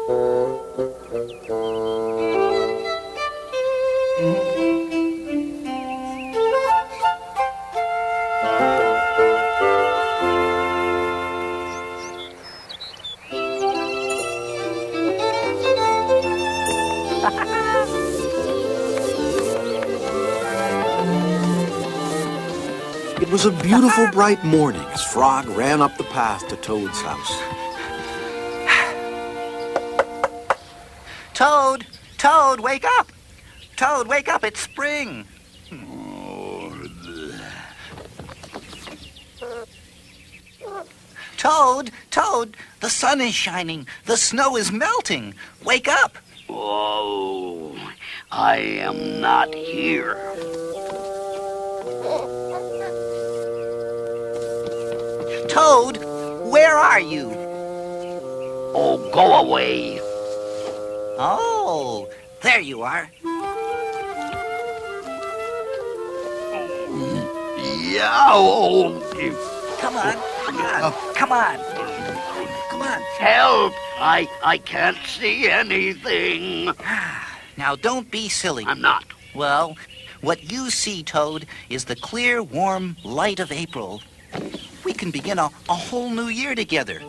It was a beautiful, bright morning as Frog ran up the path to Toad's house. Toad! Toad, wake up! Toad, wake up, it's spring! Toad! Toad! The sun is shining! The snow is melting! Wake up! Oh, I am not here. Toad, where are you? Oh, go away. Oh, there you are. Yeah, oh. Come on, come on. Come on. Help! I can't see anything. Now, don't be silly. I'm not. Well, what you see, Toad, is the clear, warm light of April. We can begin a whole new year together.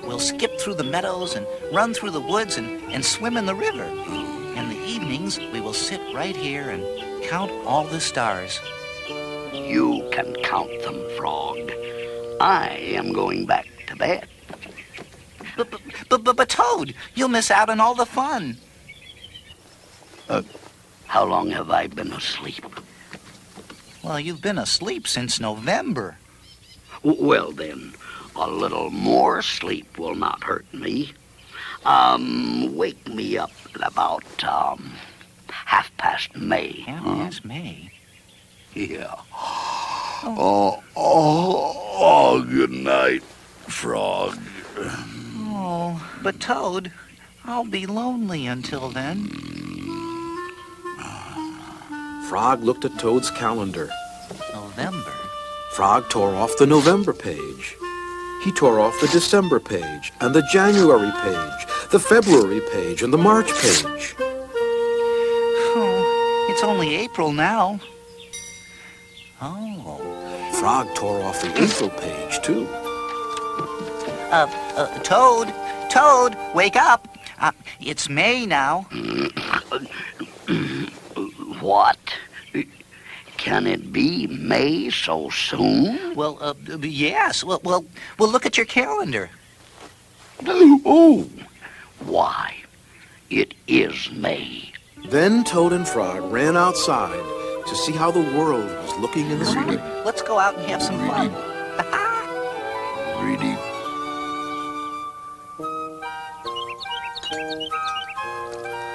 We'll skip through the meadows and run through the woods and swim in the river. In the evenings, we will sit right here and count all the stars. You can count them, Frog. I am going back to bed. But Toad, you'll miss out on all the fun. How long have I been asleep? Well, you've been asleep since November. Well, then, a little more sleep will not hurt me. Wake me up at about, 1/2 May. 1/2 May? Yeah. Oh, good night, Frog. Oh, but Toad, I'll be lonely until then. Frog looked at Toad's calendar. November? Frog tore off the November page. He tore off the December page, and the January page, the February page, and the March page. Oh, it's only April now. Oh. Frog tore off the April page, too. Toad, wake up. It's May now. What? Can it be May so soon? Well, yes. Well, look at your calendar. Oh, why? It is May. Then Toad and Frog ran outside to see how the world was looking in the spring. Let's go out and have some fun. Really?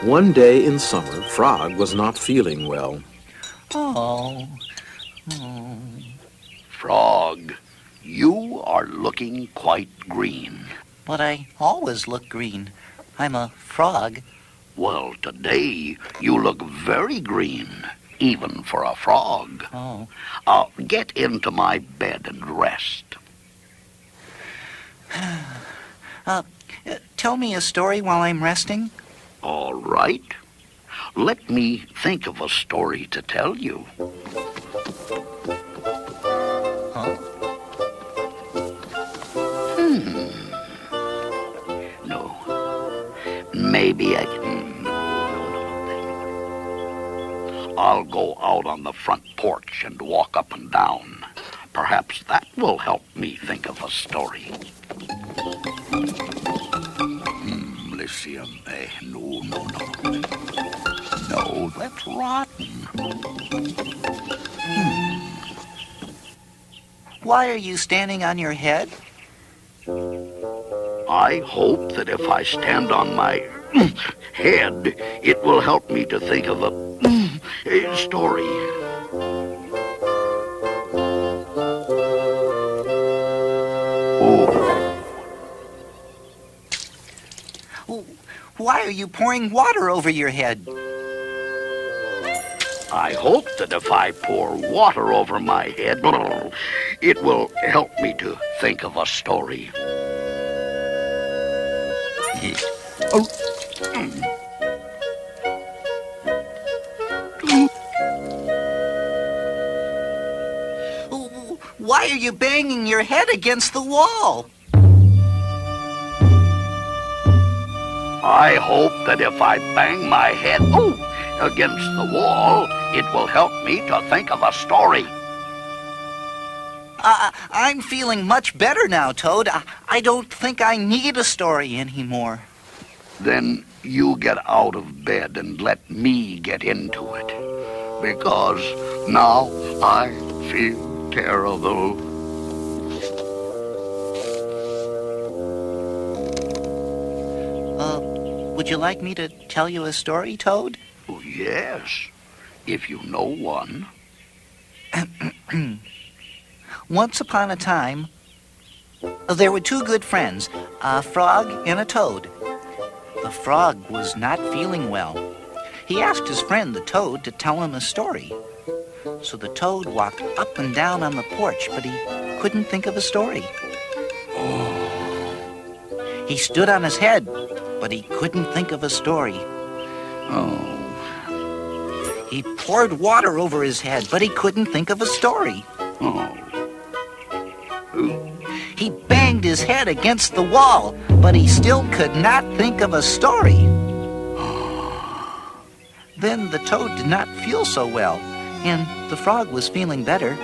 One day in summer, Frog was not feeling well. Oh. Frog, you are looking quite green. But I always look green. I'm a frog. Well, today you look very green, even for a frog. Oh. Get into my bed and rest. Tell me a story while I'm resting. All right. Let me think of a story to tell you. Huh? No. Maybe I can... No. I'll go out on the front porch and walk up and down. Perhaps that will help me think of a story. Let's see. No. No, that's rotten. Why are you standing on your head? I hope that if I stand on my head, it will help me to think of a story. Why are you pouring water over your head? I hope that if I pour water over my head, it will help me to think of a story. Why are you banging your head against the wall? I hope that if I bang my head against the wall, it will help me to think of a story. I'm feeling much better now, Toad. I don't think I need a story anymore. Then you get out of bed and let me get into it. Because now I feel terrible. Would you like me to tell you a story, Toad? Oh, yes, if you know one. Once upon a time, there were two good friends, a frog and a toad. The frog was not feeling well. He asked his friend, the toad, to tell him a story. So the toad walked up and down on the porch, but he couldn't think of a story. He stood on his head, but he couldn't think of a story. He poured water over his head, but he couldn't think of a story. He banged his head against the wall, but he still could not think of a story. Then the toad did not feel so well, and the frog was feeling better.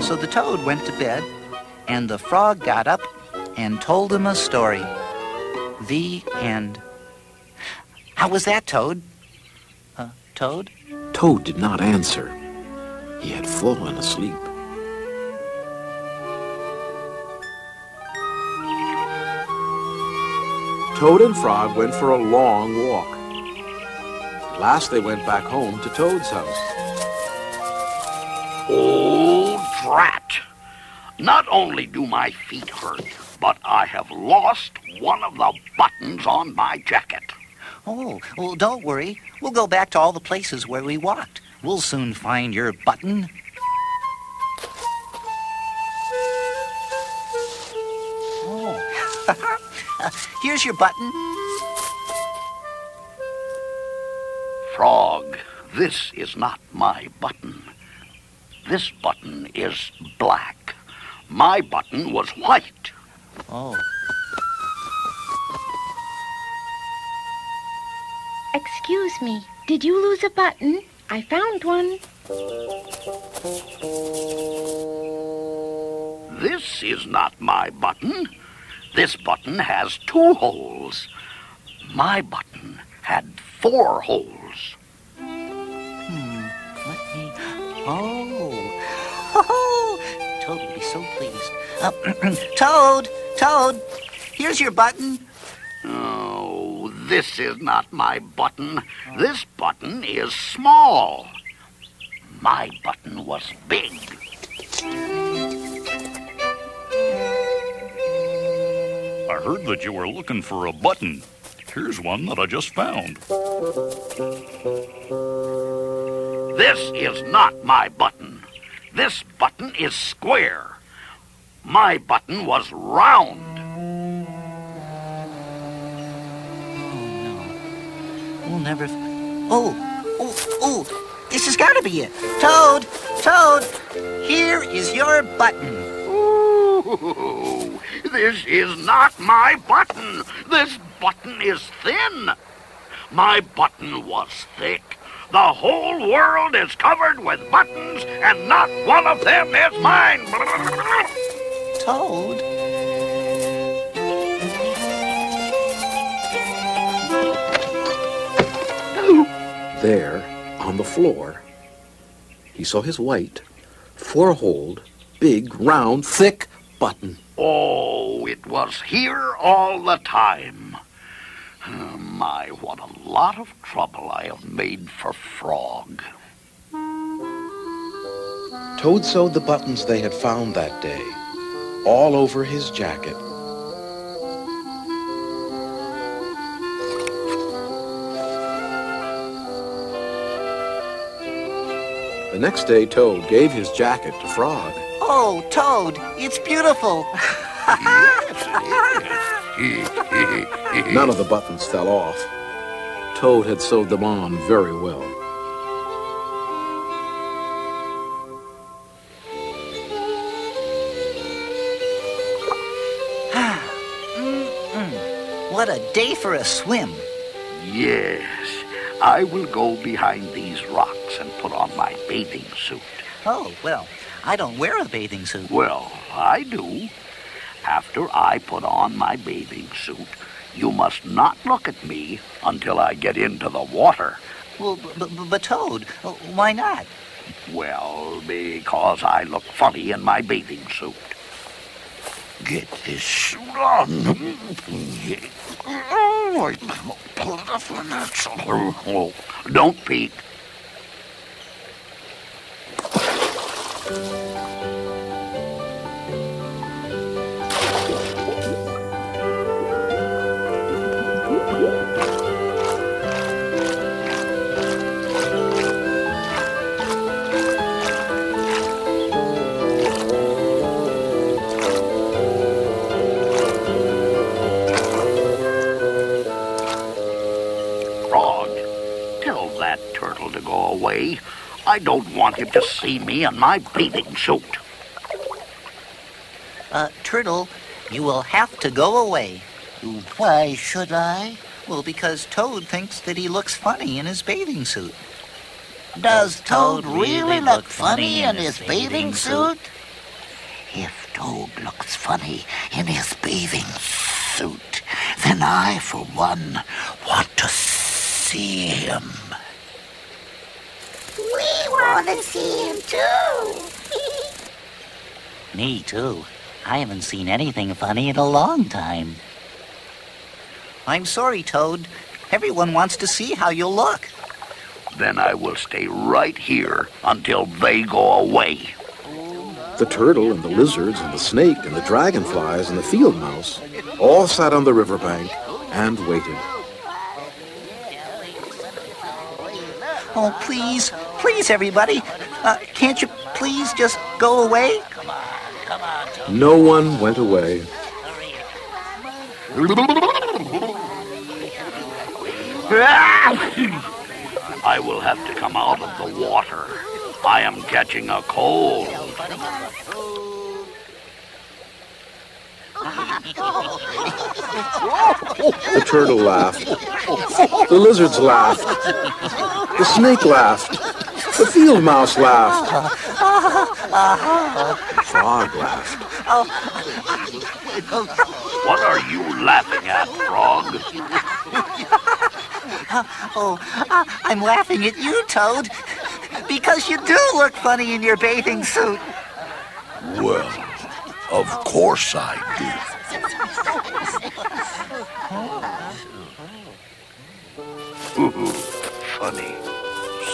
So the toad went to bed, and the frog got up and told him a story. The end. How was that, Toad? Toad? Toad did not answer. He had fallen asleep. Toad and Frog went for a long walk. At last they went back home to Toad's house. Oh, drat! Not only do my feet hurt, but I have lost one of the buttons on my jacket. Oh, well, don't worry. We'll go back to all the places where we walked. We'll soon find your button. Oh. Here's your button. Frog, this is not my button. This button is black. My button was white. Oh. Excuse me, did you lose a button? I found one. This is not my button. This button has 2 holes. My button had 4 holes. Let me... Oh, Toad will be so pleased. Toad, here's your button. Oh, this is not my button. This button is small. My button was big. I heard that you were looking for a button. Here's one that I just found. This is not my button. This button is square. My button was round. We'll never... Oh, this has got to be it. Toad, here is your button. Ooh, this is not my button. This button is thin. My button was thick. The whole world is covered with buttons, and not one of them is mine. Toad? There, on the floor, he saw his white, 4-holed, big, round, thick button. Oh, it was here all the time. My, what a lot of trouble I have made for Frog. Toad sewed the buttons they had found that day all over his jacket. The next day, Toad gave his jacket to Frog. Oh, Toad, it's beautiful. Yes, it is. None of the buttons fell off. Toad had sewed them on very well. What a day for a swim. Yes, I will go behind these rocks and put on my bathing suit. Oh, well, I don't wear a bathing suit. Well, I do. After I put on my bathing suit, you must not look at me until I get into the water. Well, but Toad, why not? Well, because I look funny in my bathing suit. Get this suit on. Oh, don't peek. Turtle to go away. I don't want him to see me in my bathing suit. Turtle, you will have to go away. Why should I? Well, because Toad thinks that he looks funny in his bathing suit. Does Toad really look funny in his bathing suit? If Toad looks funny in his bathing suit, then I, for one, want to see him. We want to see him too. Me too. I haven't seen anything funny in a long time. I'm sorry, Toad. Everyone wants to see how you'll look. Then I will stay right here until they go away. The turtle and the lizards and the snake and the dragonflies and the field mouse all sat on the riverbank and waited. Oh, please, please, everybody. Can't you please just go away? No one went away. I will have to come out of the water. I am catching a cold. The turtle laughed. The lizards laughed. The snake laughed. The field mouse laughed. The frog laughed. What are you laughing at, Frog? I'm laughing at you, Toad, because you do look funny in your bathing suit. Well, of course I do. Funny.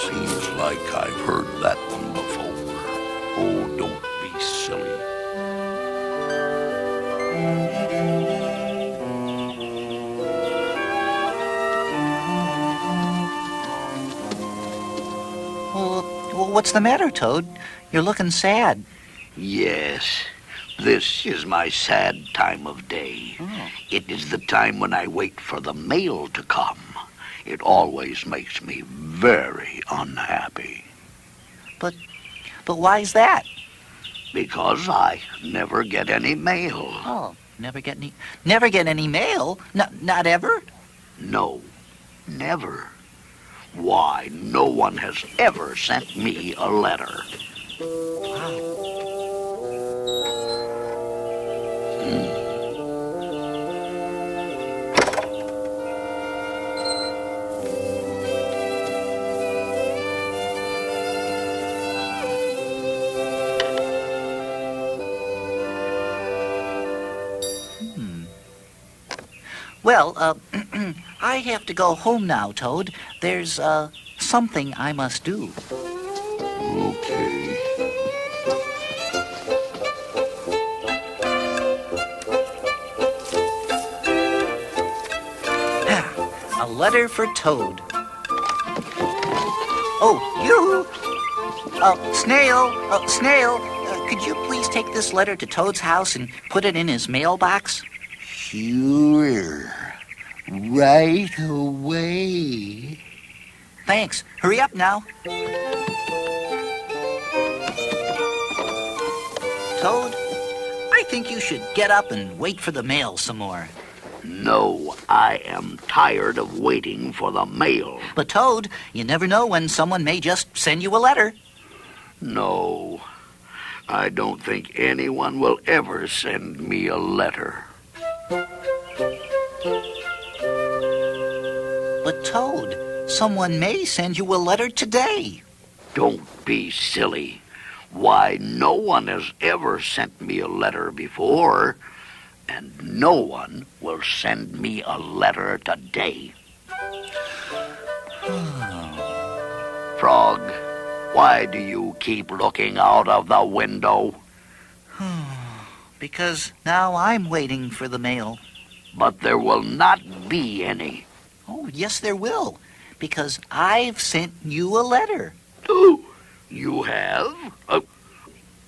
Seems like I've heard that one before. Oh, don't be silly. Well, what's the matter, Toad? You're looking sad. Yes, this is my sad time of day. Oh. It is the time when I wait for the mail to come. It always makes me very unhappy. But why's that? Because I never get any mail. Oh, never get any mail? Not ever? No, never. Why, no one has ever sent me a letter. Well, I have to go home now, Toad. There's, something I must do. Okay. A letter for Toad. Oh, you! Snail, could you please take this letter to Toad's house and put it in his mailbox? Sure. right away. Thanks. Hurry up now. Toad, I think you should get up and wait for the mail some more. No, I am tired of waiting for the mail. But Toad, you never know when someone may just send you a letter. No, I don't think anyone will ever send me a letter. But Toad, someone may send you a letter today. Don't be silly. Why, no one has ever sent me a letter before, and no one will send me a letter today. Frog, why do you keep looking out of the window? Because now I'm waiting for the mail. But there will not be any. Oh, yes, there will. Because I've sent you a letter. Oh, you have?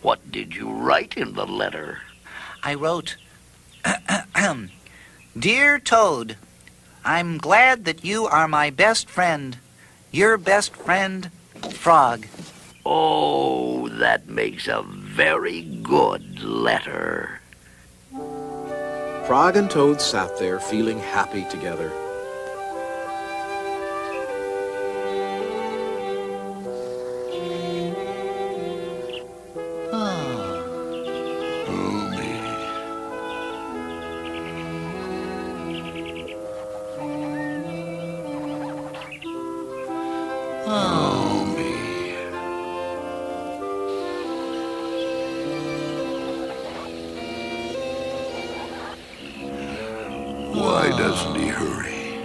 What did you write in the letter? I wrote, Dear Toad, I'm glad that you are my best friend. Your best friend, Frog. Oh, that makes a very good letter. Frog and Toad sat there feeling happy together. Why doesn't he hurry?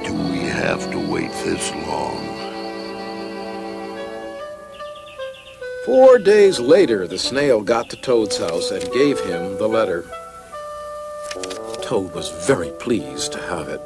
Do we have to wait this long? 4 days later, the snail got to Toad's house and gave him the letter. Toad was very pleased to have it.